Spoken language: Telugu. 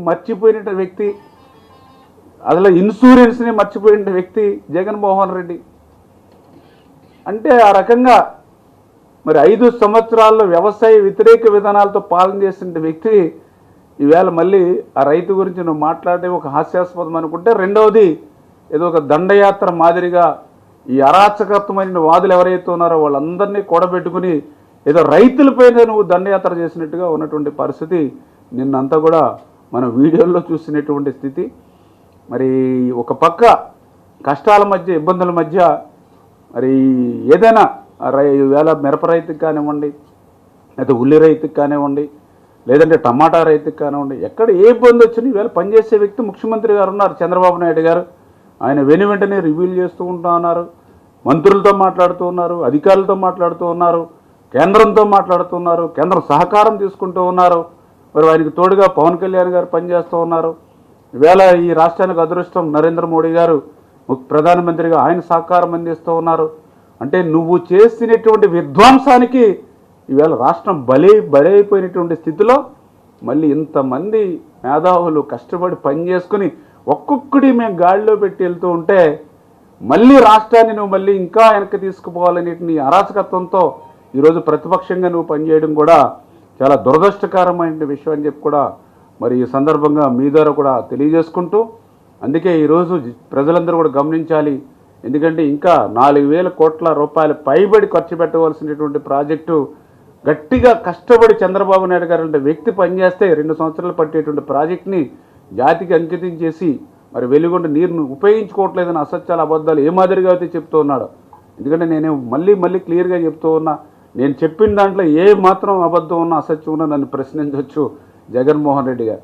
మర్చిపోయిన వ్యక్తి, అసలు ఇన్సూరెన్స్ని మర్చిపోయిన వ్యక్తి జగన్మోహన్ రెడ్డి. అంటే ఆ రకంగా మరి 5 సంవత్సరాల్లో వ్యవసాయ వ్యతిరేక విధానాలతో పాలన చేసిన వ్యక్తి ఈవేళ మళ్ళీ ఆ రైతు గురించి నువ్వు మాట్లాడే ఒక హాస్యాస్పదం అనుకుంటే, రెండవది ఏదో ఒక దండయాత్ర మాదిరిగా ఈ అరాచకత్వమైన వాదులు ఎవరైతే ఉన్నారో వాళ్ళందరినీ కూడబెట్టుకుని ఏదో రైతులపైన నువ్వు దండయాత్ర చేసినట్టుగా ఉన్నటువంటి పరిస్థితి నిన్నంతా కూడా మన వీడియోల్లో చూసినటువంటి స్థితి. మరి ఒక పక్క కష్టాల మధ్య, ఇబ్బందుల మధ్య మరి ఏదైనా ఈవేళ మిరప రైతుకి కానివ్వండి, లేదా ఉల్లి రైతుకి కానివ్వండి, లేదంటే టమాటా రైతుకి కానివ్వండి, ఎక్కడ ఏ ఇబ్బంది వచ్చినా ఈవేళ పనిచేసే వ్యక్తి ముఖ్యమంత్రి గారు ఉన్నారు, చంద్రబాబు నాయుడు గారు. ఆయన వెంటనే రివ్యూలు చేస్తూ ఉన్నారు, మంత్రులతో మాట్లాడుతూ ఉన్నారు, అధికారులతో మాట్లాడుతూ ఉన్నారు, కేంద్రంతో మాట్లాడుతున్నారు, కేంద్రం సహకారం తీసుకుంటూ ఉన్నారు. మరి వారికి తోడుగా పవన్ కళ్యాణ్ గారు పనిచేస్తూ ఉన్నారు. ఈవేళ ఈ రాష్ట్రానికి అదృష్టం నరేంద్ర మోడీ గారు ప్రధానమంత్రిగా ఆయన సహకారం అందిస్తూ ఉన్నారు. అంటే నువ్వు చేసినటువంటి విధ్వంసానికి ఈవేళ రాష్ట్రం బలైపోయినటువంటి స్థితిలో మళ్ళీ ఇంతమంది మేధావులు కష్టపడి పనిచేసుకుని ఒక్కొక్కటి మేము గాడిలో పెట్టి వెళ్తూ ఉంటే మళ్ళీ రాష్ట్రాన్ని నువ్వు మళ్ళీ ఇంకా వెనక్కి తీసుకుపోవాలనే నీ అరాచకత్వంతో ఈరోజు ప్రతిపక్షంగా నువ్వు పనిచేయడం కూడా చాలా దురదృష్టకరమైన విషయం అని చెప్పి కూడా మరి ఈ సందర్భంగా మీ ద్వారా కూడా తెలియజేసుకుంటూ, అందుకే ఈరోజు ప్రజలందరూ కూడా గమనించాలి. ఎందుకంటే ఇంకా 4,000 కోట్ల రూపాయలు పైబడి ఖర్చు పెట్టవలసినటువంటి ప్రాజెక్టు గట్టిగా కష్టపడి చంద్రబాబు నాయుడు గారు అంటే వ్యక్తి పనిచేస్తే 2 సంవత్సరాలు పట్టేటువంటి ప్రాజెక్ట్ని జాతికి అంకితం చేసి మరి వెలుగొండ నీరును ఉపయోగించుకోవట్లేదని అసత్యాలు అబద్ధాలు ఏ మాదిరిగా అయితే చెప్తూ ఉన్నాడు. ఎందుకంటే నేను మళ్ళీ క్లియర్గా చెప్తూ ఉన్నా, నేను చెప్పిన దాంట్లో ఏ మాత్రం అబద్ధం ఉన్నా అసత్యం ఉన్నా నన్ను ప్రశ్నించవచ్చు జగన్మోహన్ రెడ్డి గారు.